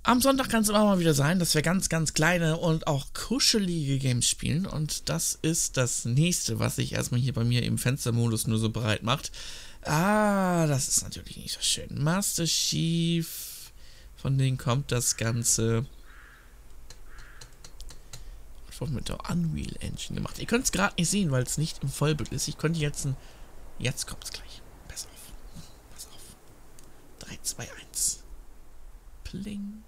Am Sonntag kann es immer mal wieder sein, dass wir ganz, ganz kleine und auch kuschelige Games spielen. Und das ist das nächste, was sich erstmal hier bei mir im Fenstermodus nur so bereit macht. Das ist natürlich nicht so schön. Master Chief, von denen kommt das Ganze. Das wurde mit der Unreal Engine gemacht. Ihr könnt es gerade nicht sehen, weil es nicht im Vollbild ist. Ich könnte jetzt ein... Jetzt kommt es gleich. Pass auf. Pass auf. 3, 2, 1. Pling.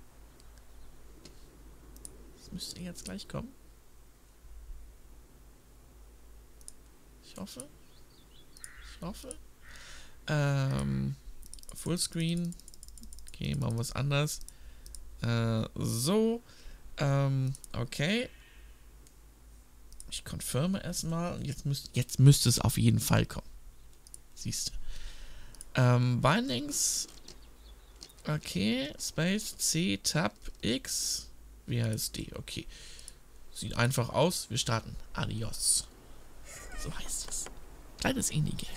Das müsste jetzt gleich kommen. Ich hoffe. Ich hoffe. Fullscreen. Okay, machen wir was anderes. So. Okay. Ich confirme erstmal. Jetzt müsste es auf jeden Fall kommen. Siehst du. Bindings. Okay. Space C, Tab X. WASD. Okay. Sieht einfach aus. Wir starten. Adios. So heißt es. Kleines Indie-Game.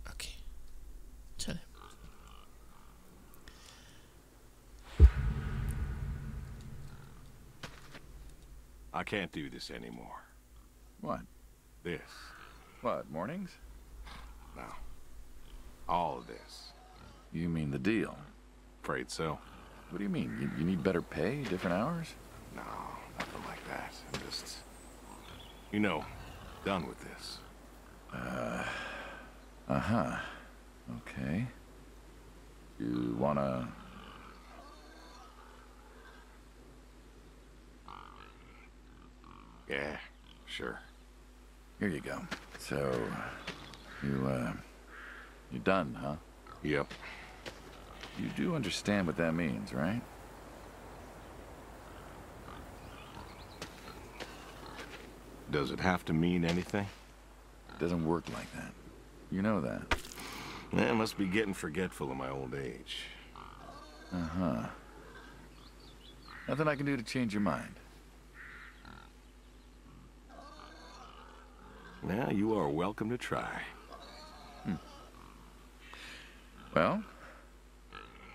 Okay. Tell him. I can't do this anymore. What? This. What, mornings? No. All of this. You mean the deal? Afraid so. What do you mean? You need better pay, different hours? No, nothing like that. I'm just, you know, done with this. Uh-huh. Okay. You wanna... Yeah, sure. Here you go. So, you're done, huh? Yep. You do understand what that means, right? Does it have to mean anything? It doesn't work like that. You know that. I must be getting forgetful in my old age. Uh-huh. Nothing I can do to change your mind. Yeah, you are welcome to try. Well,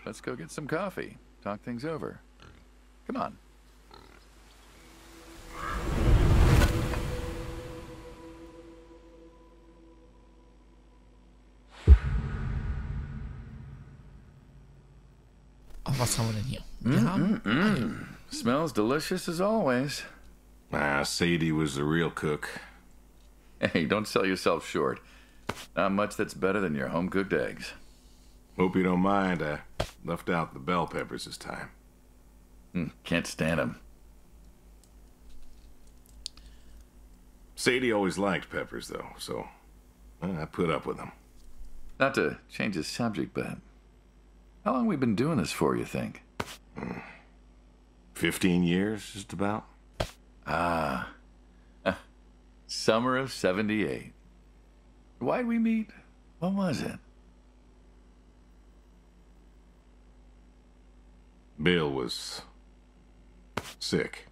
let's go get some coffee. Talk things over. Come on. Oh, was haben wir denn hier? Wir haben... Smells delicious as always. Sadie was the real cook. Hey, don't sell yourself short. Not much that's better than your home-cooked eggs. Hope you don't mind, I left out the bell peppers this time. Can't stand them. Sadie always liked peppers, though, so I put up with them. Not to change the subject, but how long we been doing this for, you think? 15 years, just about. Summer of '78. Why'd we meet? What was it? Bill was sick.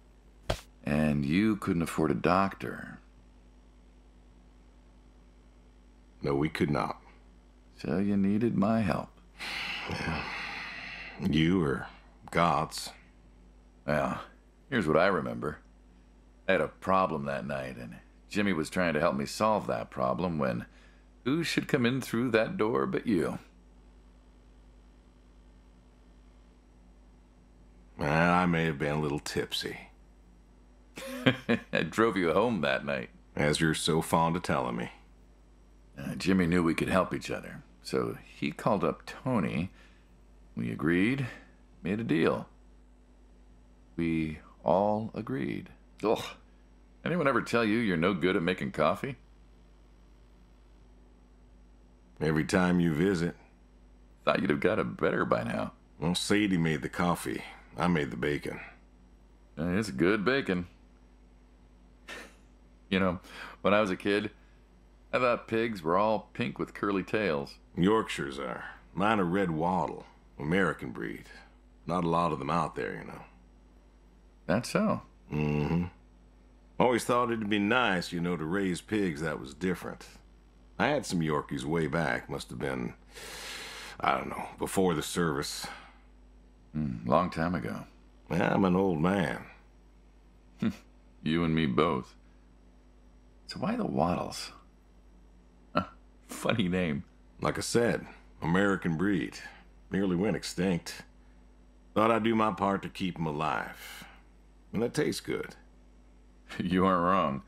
And you couldn't afford a doctor. No, we could not. So you needed my help. You or God's. Well, here's what I remember. I had a problem that night, and Jimmy was trying to help me solve that problem when who should come in through that door but you? Well, I may have been a little tipsy. I drove you home that night. As you're so fond of telling me. Jimmy knew we could help each other, so he called up Tony. We agreed, made a deal. We all agreed. Ugh. Anyone ever tell you you're no good at making coffee? Every time you visit. Thought you'd have got it better by now. Well, Sadie made the coffee. I made the bacon. It's good bacon. You know, when I was a kid, I thought pigs were all pink with curly tails. Yorkshires are. Mine are red wattle, American breed. Not a lot of them out there, you know. That's so. Mm-hmm. Always thought it'd be nice, you know, to raise pigs that was different. I had some Yorkies way back. Must have been, I don't know, before the service. Long time ago. I'm an old man. You and me both. So why the Waddles? Funny name. Like I said, American breed. Nearly went extinct. Thought I'd do my part to keep them alive. And that tastes good. You aren't wrong.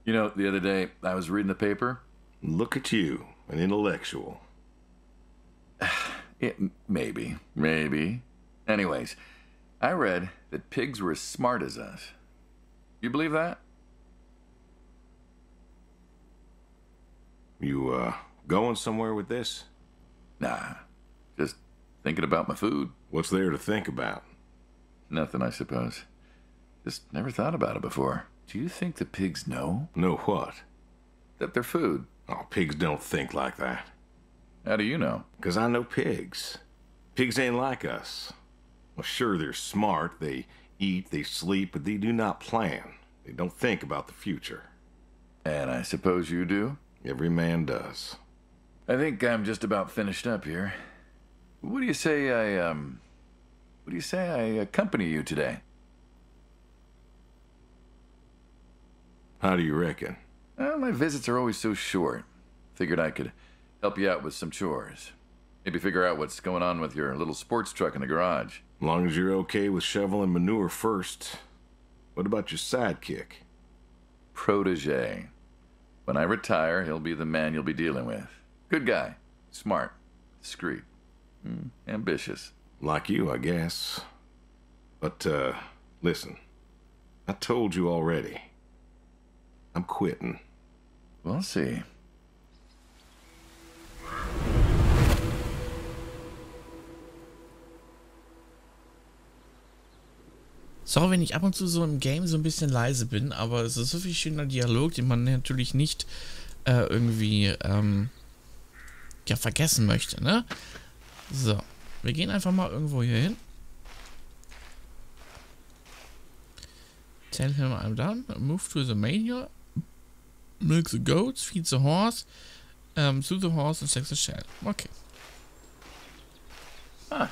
You know, the other day, I was reading the paper. Look at you, an intellectual. Maybe. Anyways, I read that pigs were as smart as us. You believe that? You, going somewhere with this? Nah, just thinking about my food. What's there to think about? Nothing, I suppose. Just never thought about it before. Do you think the pigs know? Know what? That they're food. Oh, pigs don't think like that. How do you know? 'Cause I know pigs. Pigs ain't like us. Well, sure, they're smart. They eat, they sleep, but they do not plan. They don't think about the future. And I suppose you do? Every man does. I think I'm just about finished up here. What do you say I accompany you today? How do you reckon? Well, my visits are always so short. Figured I could help you out with some chores. Maybe figure out what's going on with your little sports truck in the garage. As long as you're okay with shoveling manure first. What about your sidekick? Protege. When I retire, he'll be the man you'll be dealing with. Good guy. Smart. Discreet. Ambitious. Like you, I guess. But, listen. I told you already. I'm quitting. We'll see. Sorry, wenn ich ab und zu so im Game so ein bisschen leise bin, aber es ist so viel schöner Dialog, den man natürlich nicht irgendwie ja, vergessen möchte, ne? So, wir gehen einfach mal irgendwo hier hin. Tell him I'm done. Move to the manual. Milk the goats, feed the horse, soothe the horse and sex the shell. Okay. Huh.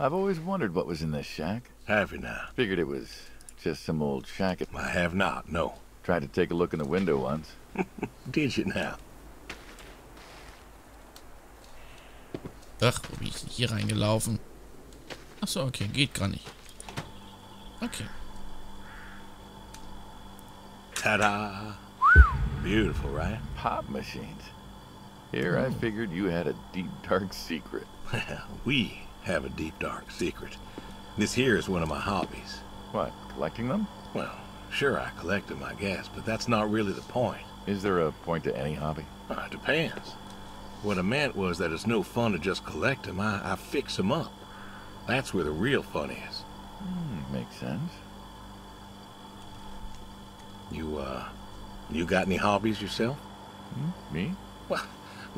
I've always wondered what was in this shack. Have you now? Figured it was just some old shack. I have not, no. Tried to take a look in the window once. Did you now? Ach, wo bin ich denn hier reingelaufen? Achso, okay, geht gar nicht. Okay. Ta-da! Beautiful, right? Pop machines. Here I figured you had a deep, dark secret. We have a deep, dark secret. This here is one of my hobbies. What, collecting them? Well, sure, I collect them, I guess, but that's not really the point. Is there a point to any hobby? It depends. What I meant was that it's no fun to just collect them. I fix them up. That's where the real fun is. Makes sense. You got any hobbies yourself? Me? Well,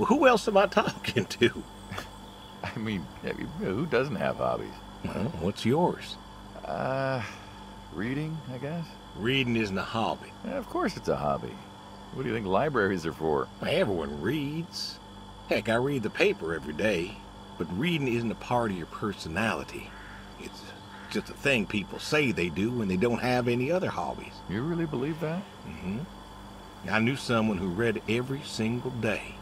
who else am I talking to? I mean, who doesn't have hobbies? Well, what's yours? Reading, I guess? Reading isn't a hobby. Yeah, of course it's a hobby. What do you think libraries are for? Everyone reads. Heck, I read the paper every day. But reading isn't a part of your personality. It's just a thing people say they do when they don't have any other hobbies. You really believe that? Mm-hmm. I knew someone who read every single day.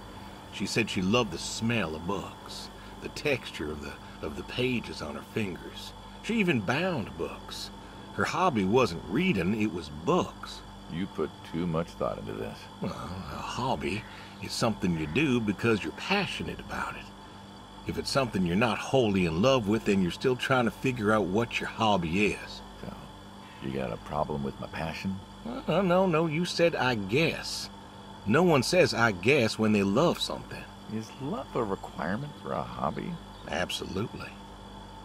She said she loved the smell of books, the texture of the pages on her fingers. She even bound books. Her hobby wasn't reading, it was books. You put too much thought into this. Well, a hobby is something you do because you're passionate about it. If it's something you're not wholly in love with, then you're still trying to figure out what your hobby is. So, you got a problem with my passion? No, you said I guess. No one says I guess when they love something. Is love a requirement for a hobby? Absolutely.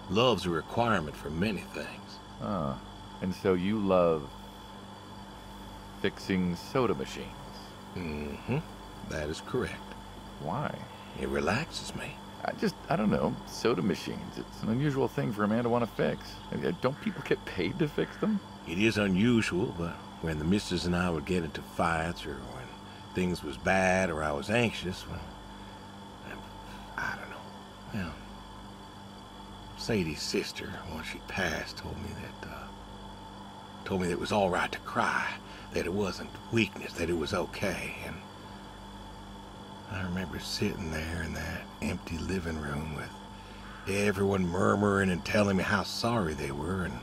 Love's a requirement for many things. And so you love fixing soda machines? Mm-hmm. That is correct. Why? It relaxes me. I don't know, soda machines. It's an unusual thing for a man to want to fix. Don't people get paid to fix them? It is unusual, but when the missus and I would get into fights, or when things was bad, or I was anxious, well, I don't know. Well, Sadie's sister, once she passed, told me that it was all right to cry, that it wasn't weakness, that it was okay. And I remember sitting there in that empty living room with everyone murmuring and telling me how sorry they were, and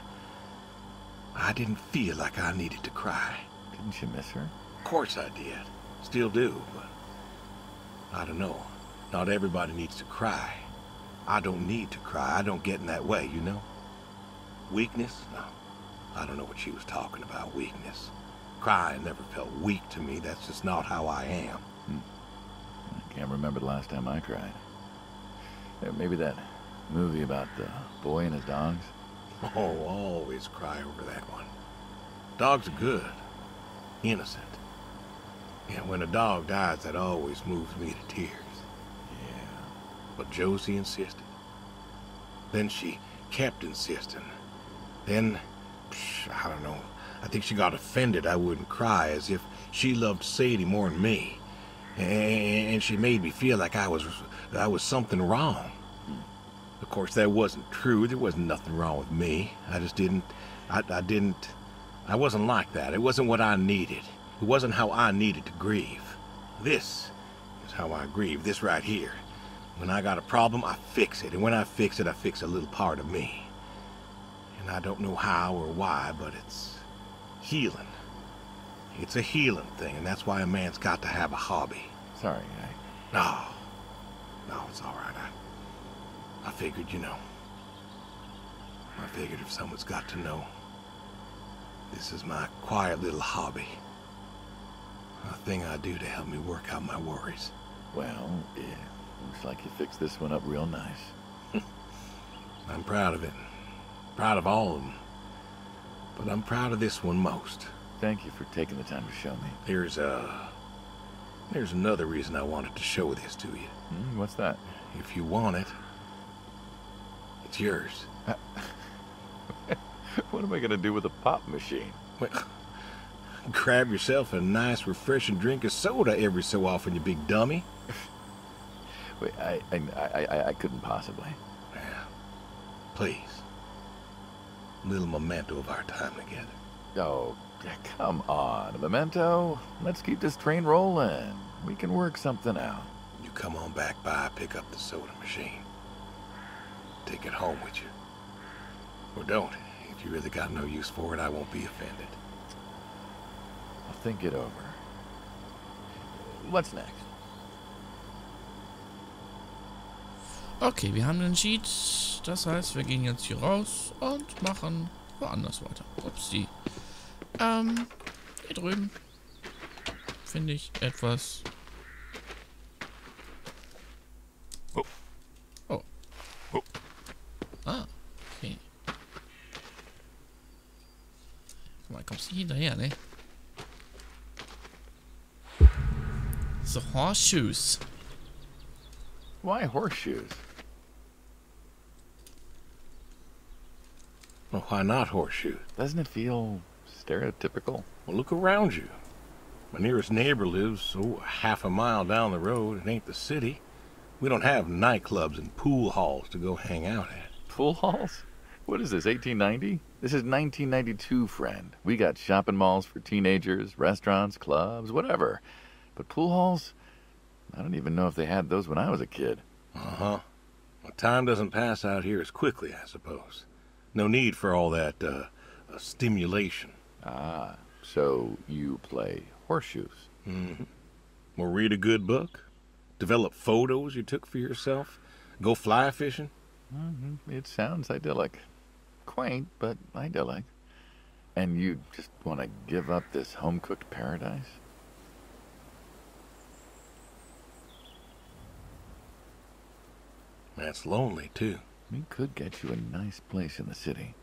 I didn't feel like I needed to cry. Didn't you miss her? Of course I did. Still do, but I don't know. Not everybody needs to cry. I don't need to cry. I don't get in that way, you know? Weakness? No. I don't know what she was talking about, weakness. Crying never felt weak to me. That's just not how I am. I can't remember the last time I cried. Maybe that movie about the boy and his dogs. Oh, always cry over that one. Dogs are good. Innocent. Yeah, when a dog dies, that always moves me to tears. Yeah. But Josie insisted. Then she kept insisting. Then, I don't know, I think she got offended I wouldn't cry, as if she loved Sadie more than me. And she made me feel like I was something wrong. Of course, that wasn't true. There wasn't nothing wrong with me. I just didn't, I wasn't like that. It wasn't what I needed. It wasn't how I needed to grieve. This is how I grieve, this right here. When I got a problem, I fix it. And when I fix it, I fix a little part of me. And I don't know how or why, but it's healing. It's a healing thing, and that's why a man's got to have a hobby. Sorry, No, it's all right. I figured, you know. I figured if someone's got to know, this is my quiet little hobby. A thing I do to help me work out my worries. Well, yeah, looks like you fixed this one up real nice. I'm proud of it. Proud of all of them. But I'm proud of this one most. Thank you for taking the time to show me. There's another reason I wanted to show this to you. What's that? If you want it, it's yours. What am I going to do with a pop machine? Well, grab yourself a nice, refreshing drink of soda every so often, you big dummy. Wait, I couldn't possibly. Yeah. Please. A little memento of our time together. Oh, come on, a memento. Let's keep this train rolling. We can work something out. You come on back by, pick up the soda machine. Take it home with you. Or don't. If you really got no use for it, I won't be offended. I'll think it over. What's next? Okay, wir haben einen Cheat. Das heißt, wir gehen jetzt hier raus und machen woanders weiter. Upsi. Hier drüben finde ich etwas. Oh. Oh. Oh. Ah, okay. Guck mal, kommst du hinterher, ne? So, horseshoes. Why horseshoes? Well, why not horseshoes? Doesn't it feel stereotypical? Well, look around you. My nearest neighbor lives, half a mile down the road. It ain't the city. We don't have nightclubs and pool halls to go hang out at. Pool halls? What is this, 1890? This is 1992, friend. We got shopping malls for teenagers, restaurants, clubs, whatever. But pool halls? I don't even know if they had those when I was a kid. Uh-huh. Well, time doesn't pass out here as quickly, I suppose. No need for all that, stimulation. Ah, so you play horseshoes. Mm-hmm. Or read a good book? Develop photos you took for yourself? Go fly fishing? It sounds idyllic. Quaint, but idyllic. And you just want to give up this home-cooked paradise? That's lonely, too. We could get you a nice place in the city.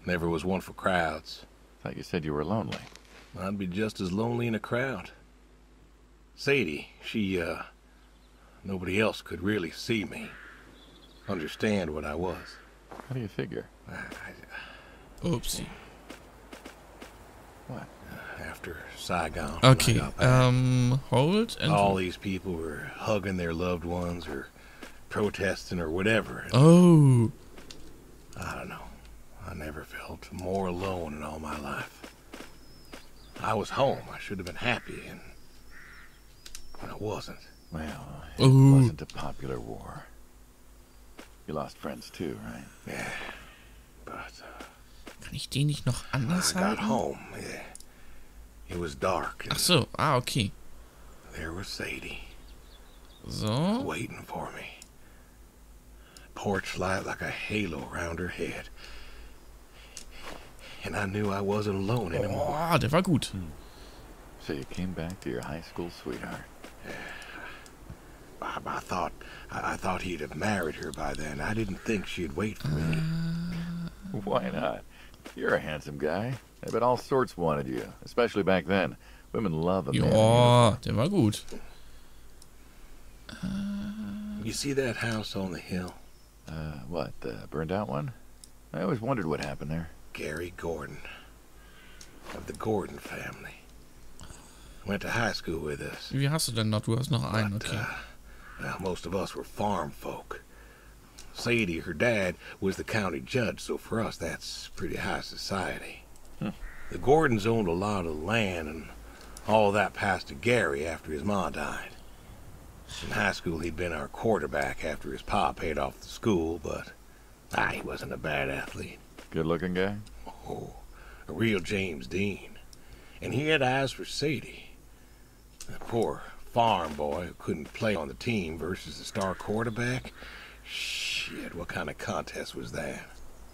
Never was one for crowds. Thought you said you were lonely. I'd be just as lonely in a crowd. Sadie, nobody else could really see me, understand what I was. How do you figure? Oopsie. What? After Saigon. Okay, hold and... All these people were hugging their loved ones or protesting or whatever. Oh. I don't know. I never felt more alone in all my life. I was home. I should have been happy, and I wasn't. Well, it Ooh. wasn't a popular war. You lost friends too, right? Yeah, but Kann ich den nicht noch anders I got halten? home. Yeah. It was dark, and Ach so, okay. there was Sadie So. waiting for me. Porch light like a halo around her head. And I knew I wasn't alone anymore. Oh, der war gut. So you came back to your high school sweetheart. I thought he'd have married her by then. I didn't think she'd wait for me. Why not? You're a handsome guy. I bet all sorts wanted you, especially back then. Women love a man. Ja, der war gut. You see that house on the hill? What, the burned out one? I always wondered what happened there. Gary Gordon, of the Gordon family. Went to high school with us. Wie hast du denn noch? Du hast noch einen, But, okay. well, most of us were farm folk. Sadie, her dad, was the county judge, so for us that's pretty high society. The Gordons owned a lot of land, and all that passed to Gary after his ma died. In high school, he'd been our quarterback after his pa paid off the school, but he wasn't a bad athlete. Good-looking guy? Oh, a real James Dean. And he had eyes for Sadie. The poor farm boy who couldn't play on the team versus the star quarterback. Shit, what kind of contest was that?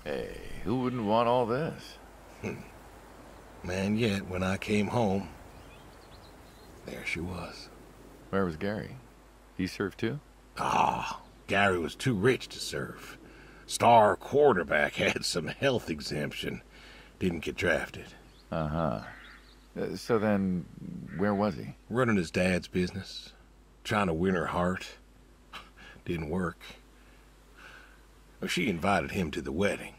Hey, who wouldn't want all this? Man, yet when I came home, there she was. Where was Gary? He surfed too? Gary was too rich to surf. Star quarterback had some health exemption. Didn't get drafted. Uh-huh. So then, where was he? Running his dad's business. Trying to win her heart. Didn't work. Well, she invited him to the wedding.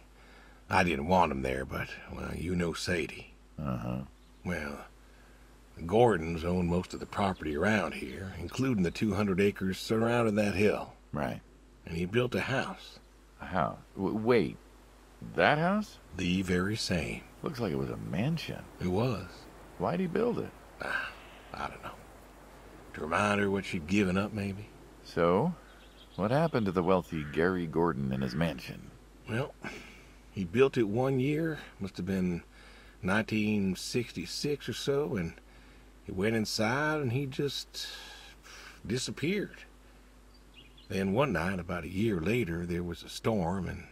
I didn't want him there, but, well, you know Sadie. Uh-huh. Well, the Gordons own most of the property around here, including the 200 acres surrounding that hill. Right. And he built a house. A house? Wait, that house? The very same. Looks like it was a mansion. It was. Why'd he build it? I don't know. To remind her what she'd given up, maybe? So, what happened to the wealthy Gary Gordon in his mansion? Well, he built it one year. Must have been 1966 or so, and he went inside and he just disappeared. Then one night, about a year later, there was a storm and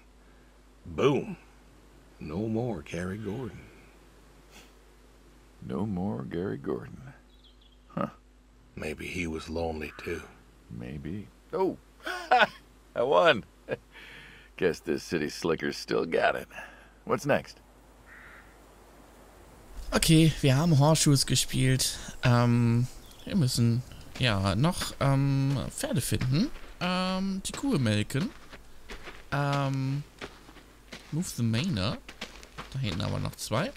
boom, no more Gary Gordon. No more Gary Gordon. Huh. Maybe he was lonely too. Maybe. Oh, I won. Guess this city slicker's still got it. What's next? Okay, wir haben Horseshoes gespielt. Wir müssen ja noch Pferde finden. Die Kuh melken. Move the Manor. Da hinten aber noch 2.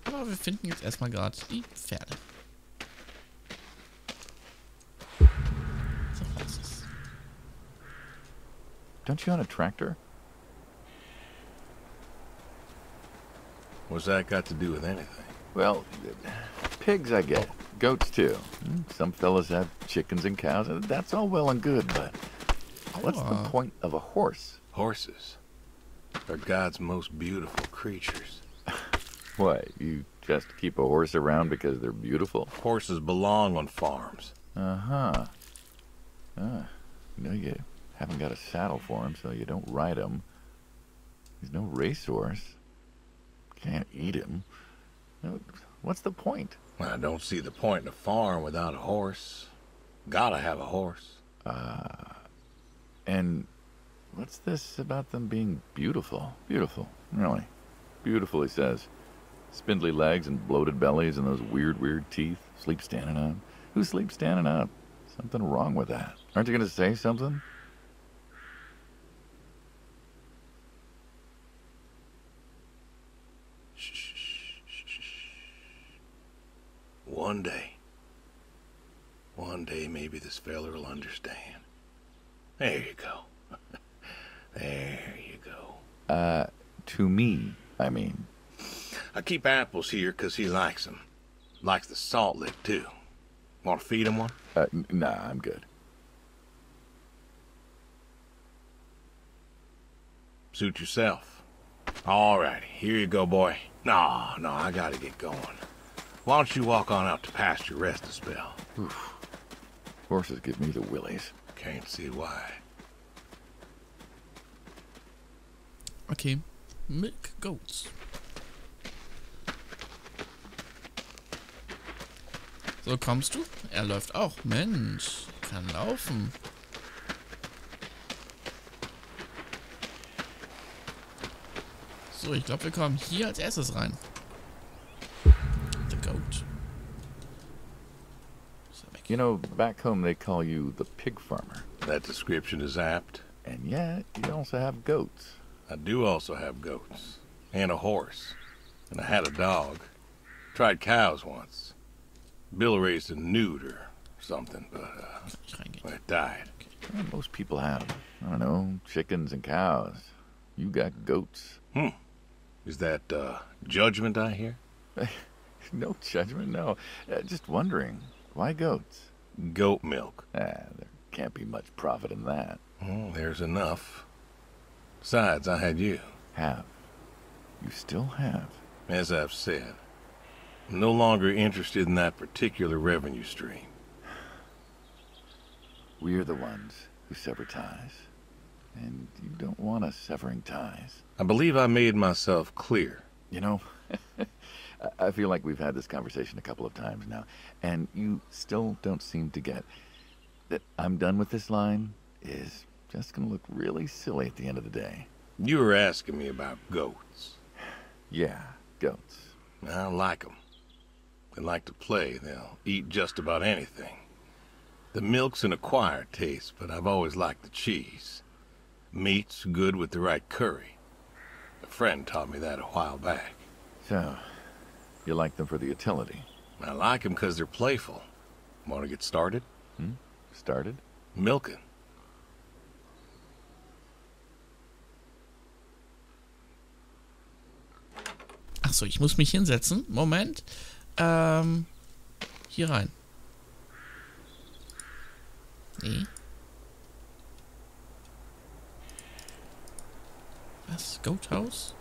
Aber wir finden jetzt erstmal gerade die Pferde. So, horses. Don't you own a tractor? What's that got to do with anything? Well, pigs I get. Goats too. Some fellas have chickens and cows, and that's all well and good, but what's the point of a horse? Horses are God's most beautiful creatures. What, you just keep a horse around because they're beautiful? Horses belong on farms. Uh-huh. You haven't got a saddle for him, so you don't ride him. He's no racehorse. Can't eat him. What's the point? I don't see the point in a farm without a horse. Gotta have a horse. And what's this about them being beautiful? Beautiful, really. Beautiful, he says. Spindly legs and bloated bellies and those weird teeth. Sleep standing on. Who sleeps standing up? Something wrong with that. Aren't you going to say something? One day maybe this feller will understand. There you go. There you go. To me, I mean. I keep apples here 'cause he likes them. Likes the salt lick, too. Want to feed him one? Nah, I'm good. Suit yourself. All righty, here you go, boy. No, I gotta get going. Why don't you walk on out to pasture, rest a spell? Oof. Horses give me the willies. Can't see why. Okay, milk goats. So, kommst du? Er läuft auch. Mensch, kann laufen. So, ich glaube, wir kommen hier als erstes rein. The goat. You know, back home they call you the pig farmer. That description is apt. And yet, you also have goats. I do also have goats. And a horse. And I had a dog. Tried cows once. Bill raised a newt or something, but it died. Well, most people have, I don't know, chickens and cows. You got goats. Is that judgment I hear? No judgment, no. Just wondering, why goats? Goat milk. There can't be much profit in that. Well, there's enough. Besides, I had you. Have. You still have. As I've said, I'm no longer interested in that particular revenue stream. We're the ones who sever ties. And you don't want us severing ties. I believe I made myself clear. You know, I feel like we've had this conversation a couple of times now, and you still don't seem to get that I'm done with this line is just going to look really silly at the end of the day. You were asking me about goats. Yeah, goats. I like them. They like to play. They'll eat just about anything. The milk's an acquired taste, but I've always liked the cheese. Meat's good with the right curry. A friend taught me that a while back. So, you like them for the utility? I like them because they're playful. Want to get started? Started? Milking. Achso, ich muss mich hinsetzen. Moment. Hier rein. Nee. Was? Goat House?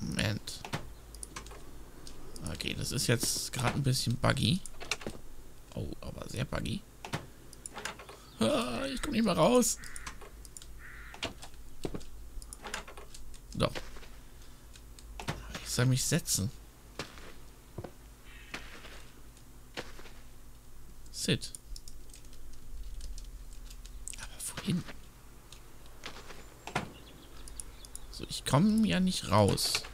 Moment. Okay, das ist jetzt gerade ein bisschen buggy. Oh, aber sehr buggy. Ah, ich komme nicht mehr raus. Doch. Ich soll mich setzen. Sit. Aber wohin? So, ich komme ja nicht raus.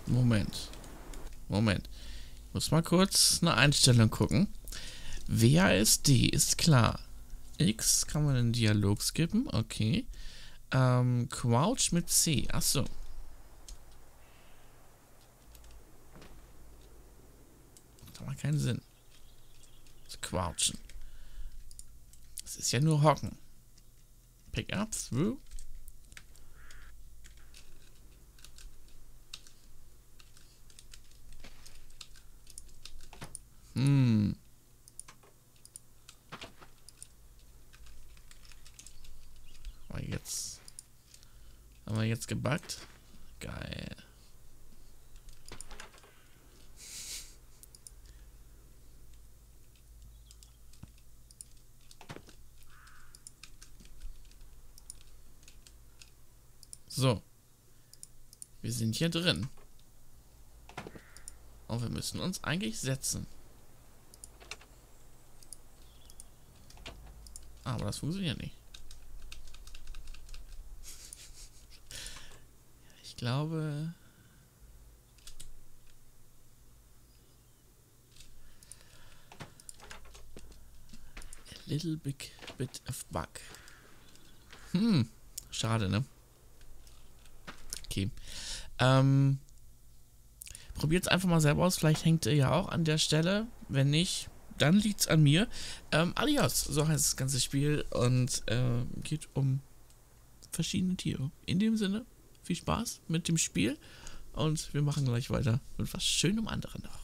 Moment. Ich muss mal kurz eine Einstellung gucken. WASD ist klar. X kann man den Dialog skippen. Okay. Crouch mit C. Achso. Macht aber keinen Sinn. Das Crouchen. Das ist ja nur Hocken. Pick up through. Haben wir jetzt gebuggt? Geil. So. Wir sind hier drin. Und wir müssen uns eigentlich setzen. Aber das funktioniert nicht. Ich glaube... A little bit of bug. Schade, ne? Okay. Probiert's einfach mal selber aus. Vielleicht hängt ihr ja auch an der Stelle. Wenn nicht, dann liegt's an mir. Adios, so heißt das ganze Spiel. Und geht um verschiedene Tiere. In dem Sinne, viel Spaß mit dem Spiel. Und wir machen gleich weiter mit was Schönem anderen noch.